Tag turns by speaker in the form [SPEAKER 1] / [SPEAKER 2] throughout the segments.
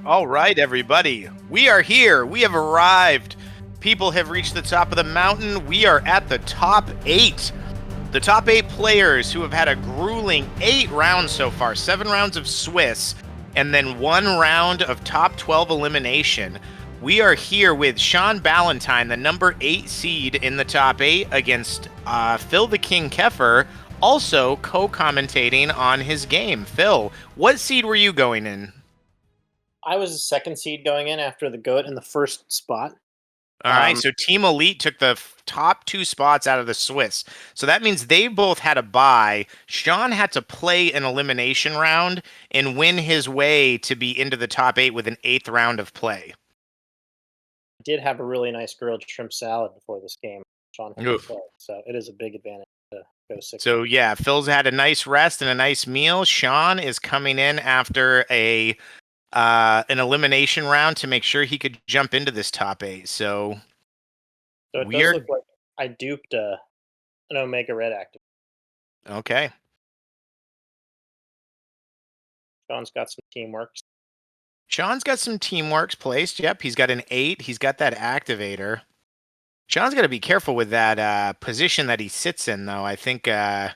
[SPEAKER 1] All right, everybody. We are here. We have arrived. People have reached the top of the mountain. We are at the top 8. The top 8 players who have had a grueling 8 rounds so far, 7 rounds of Swiss, and then 1 round of top 12 elimination. We are here with Sean Ballantyne, the number 8 seed in the top 8, against Phil the King Keffer, also co-commentating on his game. Phil, what seed were you going in?
[SPEAKER 2] I was a second seed going in after the goat in the first spot.
[SPEAKER 1] All right,
[SPEAKER 2] Um,
[SPEAKER 1] so Team Elite took the top 2 spots out of the Swiss. So that means they both had a bye. Sean had to play an elimination round and win his way to be into the top 8 with an 8th round of play.
[SPEAKER 2] did have a really nice grilled shrimp salad before this game. Sean had to
[SPEAKER 1] Oof.
[SPEAKER 2] play, so it is a big advantage to go six.
[SPEAKER 1] So yeah, Phil's had a nice rest and a nice meal. Sean is coming in after a an elimination round to make sure he could jump into this top 8. So
[SPEAKER 2] So it does look
[SPEAKER 1] weird.
[SPEAKER 2] like I duped an Omega Red active.
[SPEAKER 1] Okay.
[SPEAKER 2] Sean's got some teamwork.
[SPEAKER 1] Sean's got some teamworks placed. Yep, he's got an 8. He's got that activator. Sean's got to be careful with that position that he sits in, though. I think it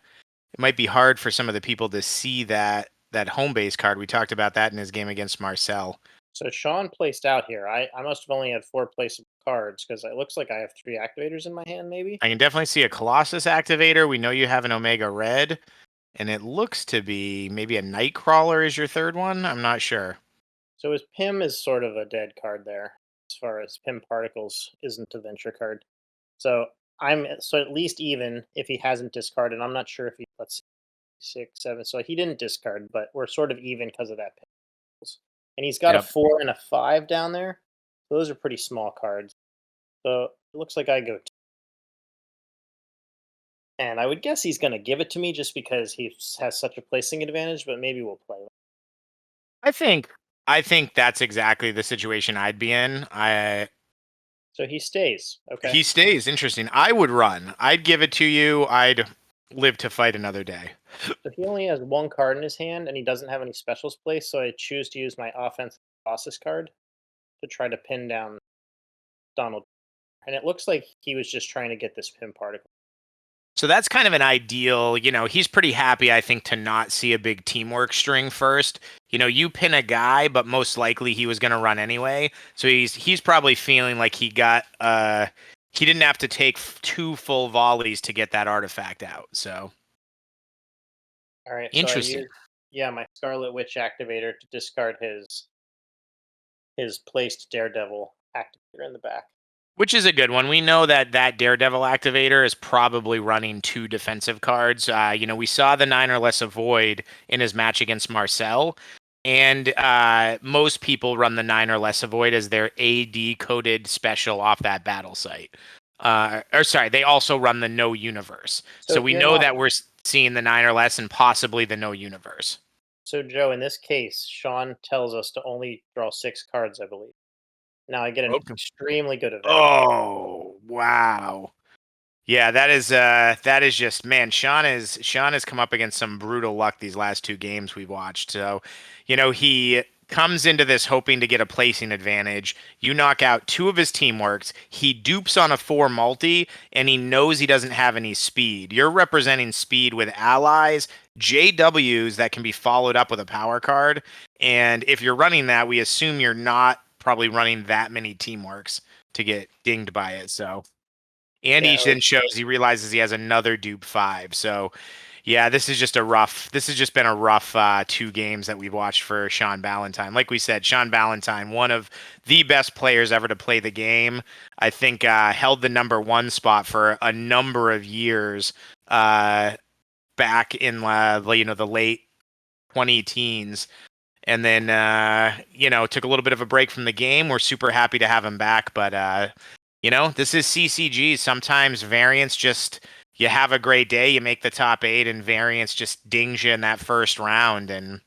[SPEAKER 1] might be hard for some of the people to see that home base card. We talked about that in his game against Marcel.
[SPEAKER 2] So Sean placed out here. I must have only had 4 placeable cards because it looks like I have 3 activators in my hand, maybe.
[SPEAKER 1] I can definitely see a Colossus activator. We know you have an Omega Red, and it looks to be maybe a Nightcrawler is your third one. I'm not sure.
[SPEAKER 2] So his Pim is sort of a dead card there, as far as Pim Particles isn't a venture card. So so at least even if he hasn't discarded. I'm not sure if he let's see, 6, 7. So he didn't discard, but we're sort of even because of that. Pickles. And he's got a
[SPEAKER 1] Yep.
[SPEAKER 2] 4 and a 5 down there. So those are pretty small cards. So it looks like I go and I would guess he's going to give it to me just because he has such a placing advantage. But maybe we'll play.
[SPEAKER 1] I think I think that's exactly the situation I'd be in.
[SPEAKER 2] So he stays. Okay.
[SPEAKER 1] He stays. Interesting. I would run. I'd give it to you. I'd live to fight another day.
[SPEAKER 2] So he only has 1 card in his hand, and he doesn't have any specials placed. So I choose to use my offensive bosses card to try to pin down Donald. And it looks like he was just trying to get this pin particle.
[SPEAKER 1] So that's kind of an ideal, he's pretty happy, I think, to not see a big teamwork string first. You pin a guy, but most likely he was going to run anyway. So he's probably feeling like he didn't have to take 2 full volleys to get that artifact out. So
[SPEAKER 2] All right, so I
[SPEAKER 1] interesting.
[SPEAKER 2] use my Scarlet Witch activator to discard his placed Daredevil activator in the back.
[SPEAKER 1] Which is a good one. We know that Daredevil activator is probably running 2 defensive cards. We saw the 9 or less avoid in his match against Marcel, and most people run the 9 or less avoid as their AD coded special off that battle site. Or sorry, they also run the no universe.
[SPEAKER 2] So
[SPEAKER 1] So
[SPEAKER 2] if
[SPEAKER 1] we
[SPEAKER 2] you're
[SPEAKER 1] know
[SPEAKER 2] not
[SPEAKER 1] that we're seeing the 9 or less and possibly the no universe.
[SPEAKER 2] so Joe, in this case, Sean tells us to only draw 6 cards, I believe. Now I get an
[SPEAKER 1] Okay.
[SPEAKER 2] extremely good event.
[SPEAKER 1] Oh wow. Yeah, that is just man. Sean has come up against some brutal luck these last 2 games we've watched. So, he comes into this hoping to get a placing advantage. You knock out 2 of his teamworks. He dupes on a 4 multi, and he knows he doesn't have any speed. You're representing speed with allies, JWs that can be followed up with a power card. And if you're running that, we assume you're not probably running that many teamworks to get dinged by it. So. And
[SPEAKER 2] Yeah,
[SPEAKER 1] each then shows he realizes he has another dupe 5. So, yeah, this has just been a rough 2 games that we've watched for Sean Ballantyne. Like we said, Sean Ballantyne, one of the best players ever to play the game. I think held the number 1 spot for a number of years back in the late 20 teens. And then, took a little bit of a break from the game. We're super happy to have him back, but this is CCG. Sometimes variance just you have a great day, you make the top 8, and variance just dings you in that first round, and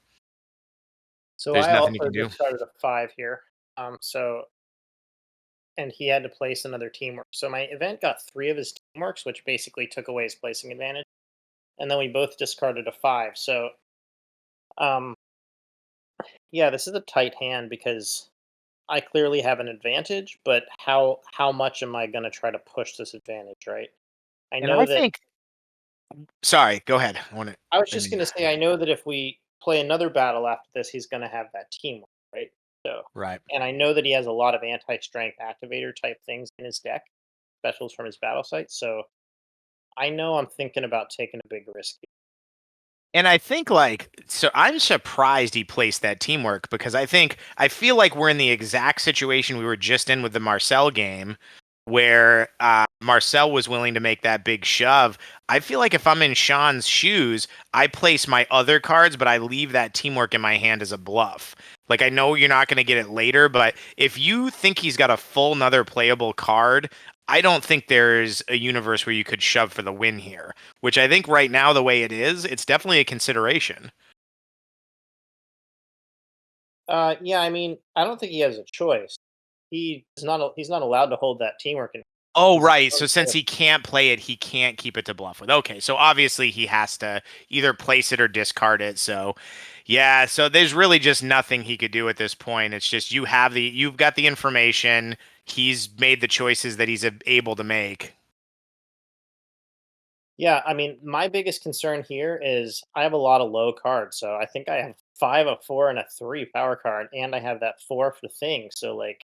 [SPEAKER 2] so
[SPEAKER 1] there's
[SPEAKER 2] I
[SPEAKER 1] nothing you
[SPEAKER 2] also
[SPEAKER 1] can do.
[SPEAKER 2] discarded a 5 here. So and he had to place another teamwork. So my event got 3 of his teamworks, which basically took away his placing advantage. And then we both discarded a 5. So um Yeah, this is a tight hand because I clearly have an advantage, but how much am I going to try to push this advantage, right? I
[SPEAKER 1] And
[SPEAKER 2] know
[SPEAKER 1] I
[SPEAKER 2] that
[SPEAKER 1] think, sorry, go ahead. I want to,
[SPEAKER 2] I was
[SPEAKER 1] I
[SPEAKER 2] just
[SPEAKER 1] mean,
[SPEAKER 2] going to say I know that if we play another battle after this, he's going to have that teamwork, right? So,
[SPEAKER 1] right.
[SPEAKER 2] and I know that he has a lot of anti-strength activator type things in his deck, specials from his battle site. So I know I'm thinking about taking a big risk.
[SPEAKER 1] And I think like so I'm surprised he placed that teamwork because I feel like we're in the exact situation we were just in with the Marcel game where Marcel was willing to make that big shove. I feel like if I'm in Sean's shoes, I place my other cards, but I leave that teamwork in my hand as a bluff. Like I know you're not going to get it later, but if you think he's got a full another playable card, I don't think there's a universe where you could shove for the win here, which I think right now, the way it is, it's definitely a consideration.
[SPEAKER 2] Yeah, I mean, I don't think he has a choice. He's not allowed to hold that teamwork in
[SPEAKER 1] Oh,
[SPEAKER 2] because
[SPEAKER 1] right. So since he can't play it, he can't keep it to bluff with. Okay. So obviously he has to either place it or discard it. So yeah, so there's really just nothing he could do at this point. It's just you've got the information. He's made the choices that he's able to make.
[SPEAKER 2] yeah, I mean, my biggest concern here is I have a lot of low cards. So I think I have five, a four, and a three power card, and I have that four for thing. So like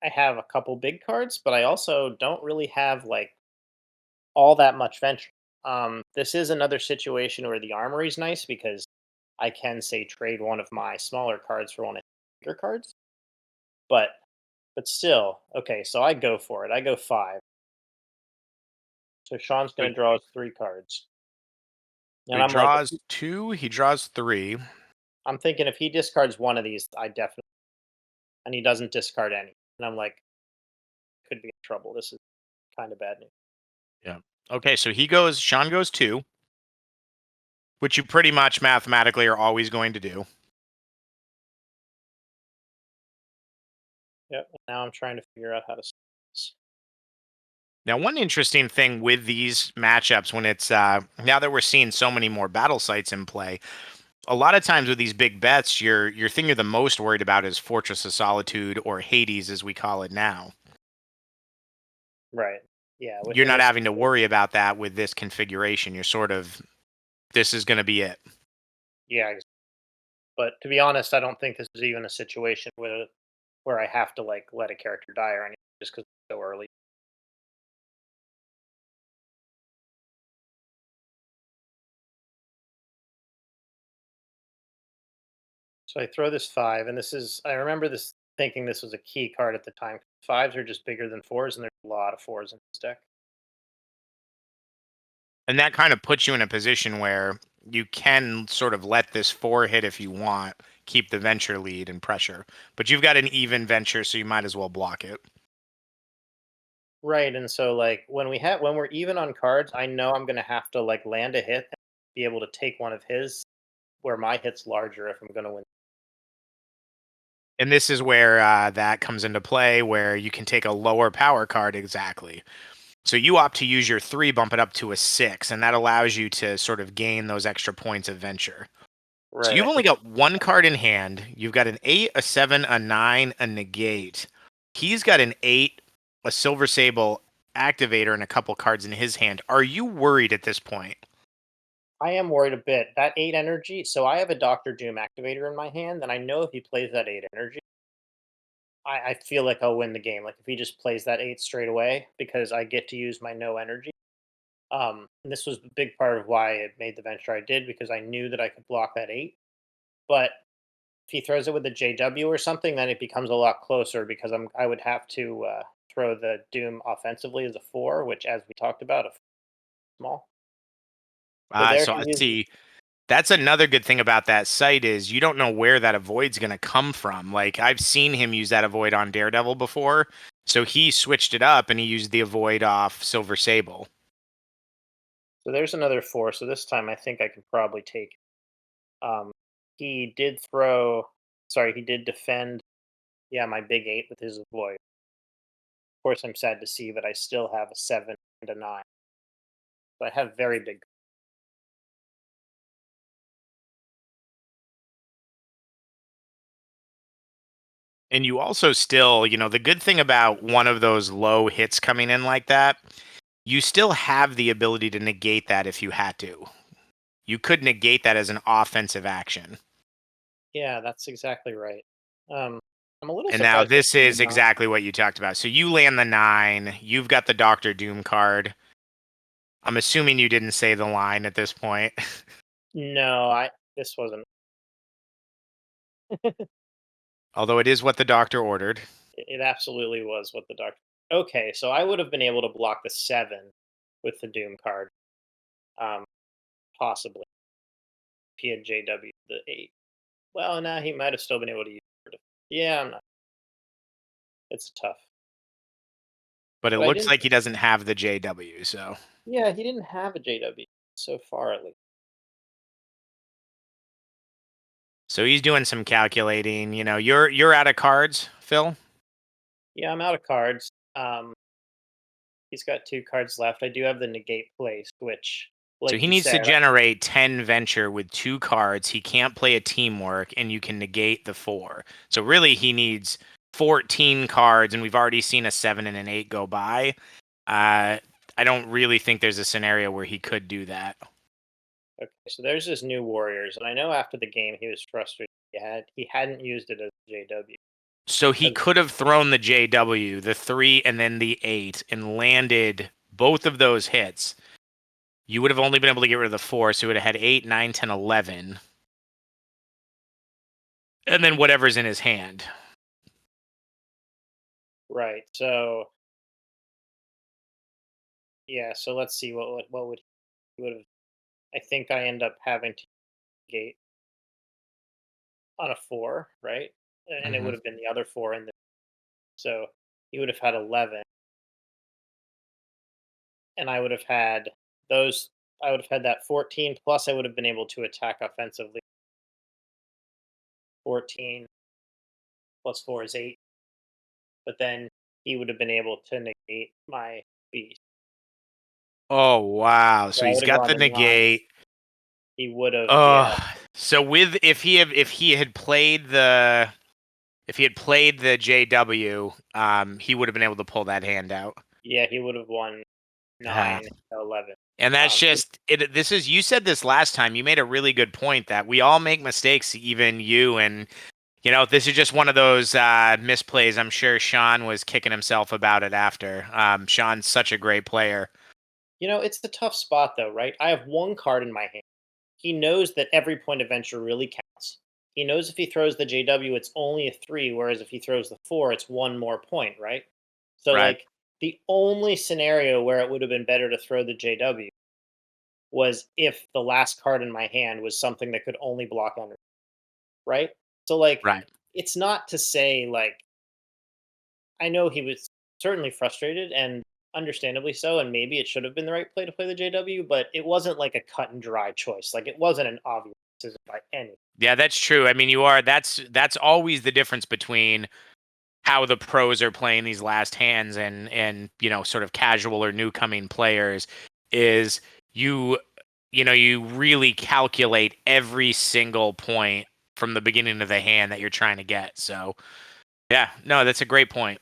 [SPEAKER 2] I have a couple big cards, but I also don't really have like all that much venture. This is another situation where the armory is nice because I can say trade one of my smaller cards for one of the bigger cards. But still, okay, so I go for it. I go five. So Sean's
[SPEAKER 1] So
[SPEAKER 2] gonna draw his three cards. And
[SPEAKER 1] he
[SPEAKER 2] I'm like,
[SPEAKER 1] draws two, he draws three.
[SPEAKER 2] I'm thinking if he discards one of these, I definitely and he doesn't discard any. And I'm like, could be in trouble. This is kind of bad news.
[SPEAKER 1] Yeah. Okay, so Sean goes two, which you pretty much mathematically are always going to do.
[SPEAKER 2] Yep. Now I'm trying to figure out how to solve this.
[SPEAKER 1] Now, one interesting thing with these matchups, when it's now that we're seeing so many more battle sites in play, a lot of times with these big bets, your thing you're the most worried about is Fortress of Solitude or Hades, as we call it now.
[SPEAKER 2] Right. Yeah.
[SPEAKER 1] You're
[SPEAKER 2] Within
[SPEAKER 1] not
[SPEAKER 2] this
[SPEAKER 1] having to
[SPEAKER 2] situation.
[SPEAKER 1] worry about that with this configuration. You're sort of this is going to be it.
[SPEAKER 2] Yeah. But to be honest, I don't think this is even a situation where I have to like let a character die or anything just because it's so early. So I throw this five, and this is I remember this thinking this was a key card at the time. Fives are just bigger than fours, and there's a lot of fours in this deck.
[SPEAKER 1] And that kind of puts you in a position where you can sort of let this four hit if you want, keep the venture lead and pressure. But you've got an even venture, so you might as well block it.
[SPEAKER 2] Right, and so like when we're even on cards, I know I'm gonna have to like land a hit and be able to take one of his where my hit's larger if I'm gonna win.
[SPEAKER 1] And this is where that comes into play, where you can take a lower power card exactly. So you opt to use your three, bump it up to a six, and that allows you to sort of gain those extra points of venture. So
[SPEAKER 2] Right,
[SPEAKER 1] you've
[SPEAKER 2] I can
[SPEAKER 1] only got one card in hand. You've got an eight, a seven, a nine, a negate. He's got an eight, a silver sable activator, and a couple cards in his hand. Are you worried at this point?
[SPEAKER 2] I am worried a bit. That 8 energy, so I have a Doctor Doom activator in my hand, and I know if he plays that 8 energy, I feel like I'll win the game. Like if he just plays that 8 straight away, because I get to use my no energy. And this was a big part of why I made the venture I did because I knew that I could block that 8. But if he throws it with a JW or something, then it becomes a lot closer because I would have to throw the Doom offensively as a 4, which, as we talked about, a small. So there
[SPEAKER 1] So
[SPEAKER 2] he
[SPEAKER 1] I
[SPEAKER 2] uses.
[SPEAKER 1] see. That's another good thing about that site is you don't know where that avoid's going to come from. Like I've seen him use that avoid on Daredevil before. So he switched it up and he used the avoid off Silver Sable.
[SPEAKER 2] So there's another 4. So this time I think I can probably take. Um, he did throw. Sorry, he did defend. Yeah, my big 8 with his avoid. Of course, I'm sad to see, but I still have a 7 and a 9. So I have very big.
[SPEAKER 1] And you also still, the good thing about one of those low hits coming in like that, you still have the ability to negate that if you had to. You could negate that as an offensive action.
[SPEAKER 2] Yeah, that's exactly right. Um, I'm a little
[SPEAKER 1] And now
[SPEAKER 2] surprised that
[SPEAKER 1] this
[SPEAKER 2] he did
[SPEAKER 1] is
[SPEAKER 2] not.
[SPEAKER 1] exactly what you talked about. So you land the 9, you've got the Doctor Doom card. I'm assuming you didn't say the line at this point.
[SPEAKER 2] No, I this wasn't.
[SPEAKER 1] Although it is what the doctor ordered.
[SPEAKER 2] It absolutely was what the doctor. Okay, so I would have been able to block the 7 with the Doom card, um, possibly. If he had JW the 8. Well, no, he might have still been able to use it. Yeah, I'm not. It's tough.
[SPEAKER 1] But it
[SPEAKER 2] But I
[SPEAKER 1] looks
[SPEAKER 2] didn't.
[SPEAKER 1] like he doesn't have the JW, so
[SPEAKER 2] Yeah, he didn't have a JW so far, at least.
[SPEAKER 1] he's doing some calculating. You're out of cards, Phil.
[SPEAKER 2] Yeah, I'm out of cards. He's got 2 cards left. I do have the negate place, which,
[SPEAKER 1] So
[SPEAKER 2] like
[SPEAKER 1] he
[SPEAKER 2] you
[SPEAKER 1] needs to
[SPEAKER 2] said,
[SPEAKER 1] generate 10 venture with 2 cards. He can't play a teamwork, and you can negate the 4. So really, he needs 14 cards, and we've already seen a 7 and an 8 go by. I don't really think there's a scenario where he could do that.
[SPEAKER 2] okay, so there's this new Warriors, and I know after the game he was frustrated. He hadn't used it as JW.
[SPEAKER 1] So he could have thrown the JW, the 3, and then the 8, and landed both of those hits. You would have only been able to get rid of the 4, so he would have had 8, 9, 10, 11. And then whatever's in his hand.
[SPEAKER 2] Right. So yeah. So let's see what would he would have. I think I end up having to gate on a 4, right? And it
[SPEAKER 1] Hmm.
[SPEAKER 2] would have been the other 4 in the. So he would have had 11, and I would have had those. I would have had that 14 plus. I would have been able to attack offensively. 14 plus 4 is 8, but then he would have been able to negate my beast.
[SPEAKER 1] Oh, wow.
[SPEAKER 2] So
[SPEAKER 1] So
[SPEAKER 2] I
[SPEAKER 1] he's
[SPEAKER 2] would have
[SPEAKER 1] got
[SPEAKER 2] gone
[SPEAKER 1] the
[SPEAKER 2] to 9.
[SPEAKER 1] negate.
[SPEAKER 2] He would have, yeah,
[SPEAKER 1] Oh, so with if he had played the JW, he would have been able to pull that hand out.
[SPEAKER 2] yeah, he would have won
[SPEAKER 1] Uh,
[SPEAKER 2] 9 to 11.
[SPEAKER 1] and that's just it. This is you said this last time. You made a really good point that we all make mistakes, even you. And this is just one of those misplays. I'm sure Sean was kicking himself about it after. Sean's such a great player.
[SPEAKER 2] It's the tough spot though, right? I have 1 card in my hand. He knows that every point of venture really counts. He knows if he throws the JW, it's only a 3, whereas if he throws the 4, it's 1 more point, right? So,
[SPEAKER 1] Right.
[SPEAKER 2] like, the only scenario where it would have been better to throw the JW was if the last card in my hand was something that could only block under, right? So, like,
[SPEAKER 1] Right.
[SPEAKER 2] it's not to say, like, I know he was certainly frustrated and understandably so, and maybe it should have been the right play to play the JW, but it wasn't like a cut and dry choice. Like, it wasn't an obvious decision by any.
[SPEAKER 1] Yeah, that's true. I mean, that's always the difference between how the pros are playing these last hands and sort of casual or new coming players is you you really calculate every single point from the beginning of the hand that you're trying to get. So, yeah, no, that's a great point.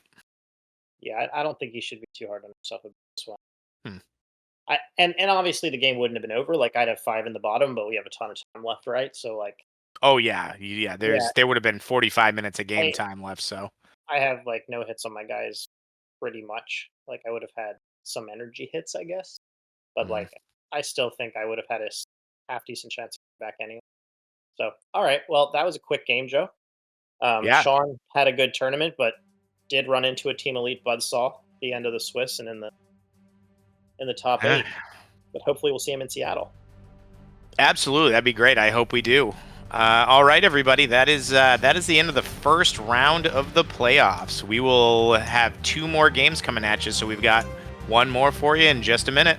[SPEAKER 2] Yeah, I don't think he should be too hard on himself with this one.
[SPEAKER 1] Hmm.
[SPEAKER 2] And obviously the game wouldn't have been over. Like I'd have 5 in the bottom, but we have a ton of time left, right? So like,
[SPEAKER 1] Oh yeah, yeah.
[SPEAKER 2] yeah,
[SPEAKER 1] There would have been 45 minutes of game
[SPEAKER 2] I
[SPEAKER 1] time left. So
[SPEAKER 2] I have like no hits on my guys pretty much. Like I would have had some energy hits, I guess, but
[SPEAKER 1] mhm.
[SPEAKER 2] like I still think I would have had a half decent chance back anyway. So all right, well that was a quick game, Joe.
[SPEAKER 1] Yeah,
[SPEAKER 2] Sean had a good tournament, but did run into a team elite buzzsaw at the end of the Swiss and in the top
[SPEAKER 1] eh,
[SPEAKER 2] 8. But hopefully we'll see him in Seattle.
[SPEAKER 1] absolutely. That'd be great. I hope we do. All right, everybody. That is the end of the first round of the playoffs. We will have 2 more games coming at you, so we've got one more for you in just a minute.